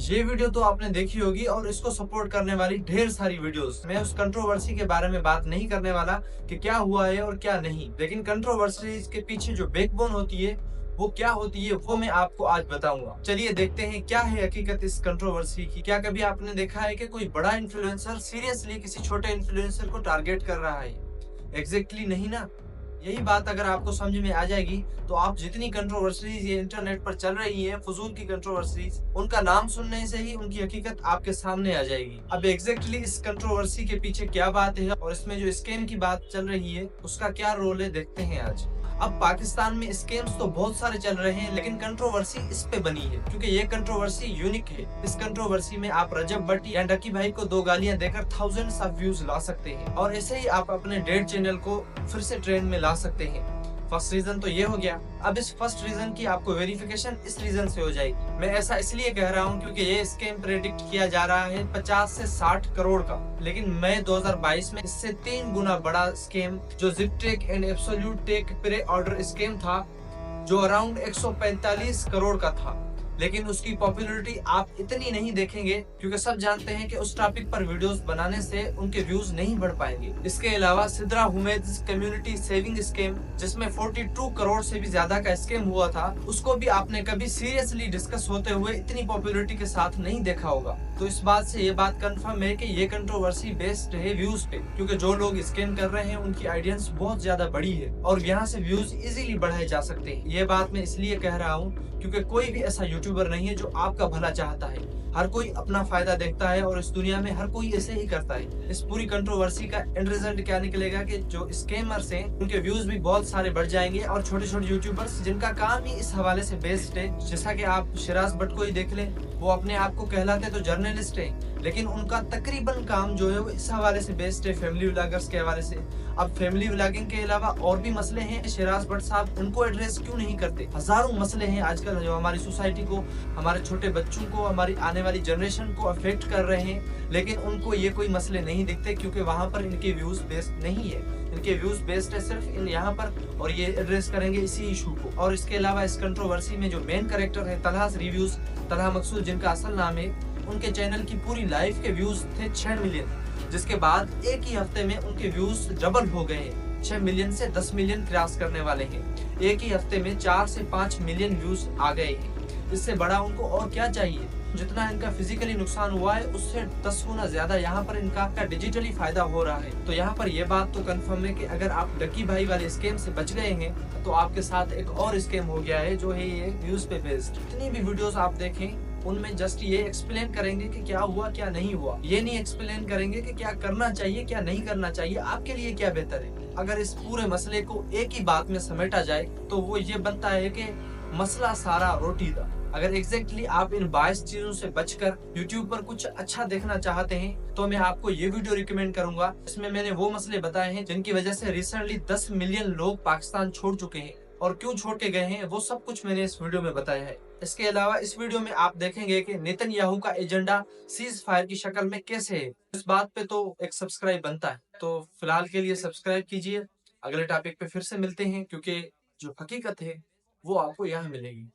ये वीडियो तो आपने देखी होगी और इसको सपोर्ट करने वाली ढेर सारी वीडियोस। मैं उस कंट्रोवर्सी के बारे में बात नहीं करने वाला कि क्या हुआ है और क्या नहीं, लेकिन कंट्रोवर्सी के पीछे जो बैकबोन होती है वो क्या होती है वो मैं आपको आज बताऊंगा। चलिए देखते हैं क्या है हकीकत इस कंट्रोवर्सी की। क्या कभी आपने देखा है कि कोई बड़ा इन्फ्लुएंसर सीरियसली किसी छोटे इन्फ्लुएंसर को टारगेट कर रहा है? एग्जैक्टली नहीं ना। यही बात अगर आपको समझ में आ जाएगी तो आप जितनी कंट्रोवर्सीज ये इंटरनेट पर चल रही है, फजूल की कंट्रोवर्सीज, उनका नाम सुनने से ही उनकी हकीकत आपके सामने आ जाएगी। अब एग्जैक्टली इस कंट्रोवर्सी के पीछे क्या बात है और इसमें जो स्कैम की बात चल रही है उसका क्या रोल है, देखते हैं आज। अब पाकिस्तान में स्कैम्स तो बहुत सारे चल रहे हैं, लेकिन कंट्रोवर्सी इस पे बनी है क्योंकि ये कंट्रोवर्सी यूनिक है। इस कंट्रोवर्सी में आप रजब भट्ट या डकी भाई को दो गालियां देकर थाउजेंड्स ऑफ व्यूज ला सकते हैं और ऐसे ही आप अपने डेड चैनल को फिर से ट्रेंड में ला सकते हैं। फर्स्ट रीजन तो ये हो गया। अब इस फर्स्ट रीजन की आपको वेरिफिकेशन इस रीजन से हो जाएगी। मैं ऐसा इसलिए कह रहा हूँ क्योंकि ये स्कैम प्रेडिक्ट किया जा रहा है 50 से 60 करोड़ का, लेकिन मैं 2022 में इससे 3 गुना बड़ा स्कैम जो Ziptech and Absolute Tech pre order scam था, जो अराउंड 145 करोड़ का था, लेकिन उसकी पॉपुलैरिटी आप इतनी नहीं देखेंगे क्योंकि सब जानते हैं कि उस टॉपिक पर वीडियोस बनाने से उनके व्यूज नहीं बढ़ पाएंगे। इसके अलावा Sidra Humaid community saving scheme, जिसमें 42 करोड़ से भी ज्यादा का स्कीम हुआ था, उसको भी आपने कभी सीरियसली डिस्कस होते हुए इतनी पॉपुलैरिटी के साथ नहीं देखा होगा। तो इस बात से ये बात कंफर्म है कि ये कंट्रोवर्सी बेस्ड है व्यूज पे, क्योंकि जो लोग स्कैम कर रहे हैं उनकी ऑडियंस बहुत ज्यादा बड़ी है और यहाँ से व्यूज इजीली बढ़ाए जा सकते हैं। ये बात मैं इसलिए कह रहा हूँ क्योंकि कोई भी ऐसा यूट्यूबर नहीं है जो आपका भला चाहता है। हर कोई अपना फायदा देखता है और इस दुनिया में हर कोई ऐसे ही करता है। इस पूरी कंट्रोवर्सी का एंड रिजल्ट क्या निकलेगा कि जो स्कैमर्स हैं उनके व्यूज भी बहुत सारे बढ़ जाएंगे और छोटे छोटे यूट्यूबर्स जिनका काम ही इस हवाले से बेस्ड है, जैसा कि आप शिराज भट्ट को ही देख लें, वो अपने आप को कहलाते तो जर्नलिस्ट है, लेकिन उनका तकरीबन काम जो है वो इस हवाले से बेस्ड है, फैमिली व्लॉगर्स के हवाले से। अब फैमिली व्लॉगिंग के अलावा और भी मसले हैं, शिराज भट्ट साहब उनको एड्रेस क्यों नहीं करते? हजारों मसले हैं आजकल जो हमारी सोसाइटी को, हमारे छोटे बच्चों को, हमारी आने वाली जनरेशन को अफेक्ट कर रहे हैं, लेकिन उनको ये कोई मसले नहीं दिखते क्योंकि वहां पर इनके व्यूज बेस्ड नहीं है। इनके व्यूज बेस्ड है सिर्फ इन यहाँ पर, और ये एड्रेस करेंगे इसी इशू को। और इसके अलावा इस कंट्रोवर्सी में जो मेन कैरेक्टर है तलहा रिव्यूज, तलहा मकसूद जिनका असल नाम है, उनके चैनल की पूरी लाइफ के व्यूज थे 6 मिलियन, जिसके बाद एक ही हफ्ते में उनके व्यूज डबल हो गए हैं, 6 मिलियन से 10 मिलियन क्रॉस करने वाले हैं। एक ही हफ्ते में 4 से 5 मिलियन व्यूज आ गए हैं। इससे बड़ा उनको और क्या चाहिए? जितना इनका फिजिकली नुकसान हुआ है उससे 10 गुना ज्यादा यहाँ पर इनका डिजिटली फायदा हो रहा है। तो यहाँ पर यह बात तो कंफर्म है कि अगर आप डकी भाई वाले स्कैम से बच गए हैं तो आपके साथ एक और स्कैम हो गया है जो है ये व्यूज पे बेस्ड। जितनी भी वीडियोस आप देखें उनमें जस्ट ये एक्सप्लेन करेंगे कि क्या हुआ क्या नहीं हुआ, ये नहीं एक्सप्लेन करेंगे कि क्या करना चाहिए क्या नहीं करना चाहिए, आपके लिए क्या बेहतर है। अगर इस पूरे मसले को एक ही बात में समेटा जाए तो वो ये बनता है कि मसला सारा रोटी था। अगर एग्जैक्टली आप इन 22 चीजों से बचकर YouTube पर कुछ अच्छा देखना चाहते हैं तो मैं आपको ये वीडियो रिकमेंड करूंगा। इसमें मैंने वो मसले बताए हैं जिनकी वजह से रिसेंटली 10 मिलियन लोग पाकिस्तान छोड़ चुके हैं, और क्यों छोड़ के गए हैं वो सब कुछ मैंने इस वीडियो में बताया है। इसके अलावा इस वीडियो में आप देखेंगे कि नेतन्याहू का एजेंडा सीज फायर की शक्ल में कैसे है। इस बात पे तो एक सब्सक्राइब बनता है। तो फिलहाल के लिए सब्सक्राइब कीजिए। अगले टॉपिक पे फिर से मिलते हैं क्योंकि जो हकीकत है वो आपको यहाँ मिलेगी।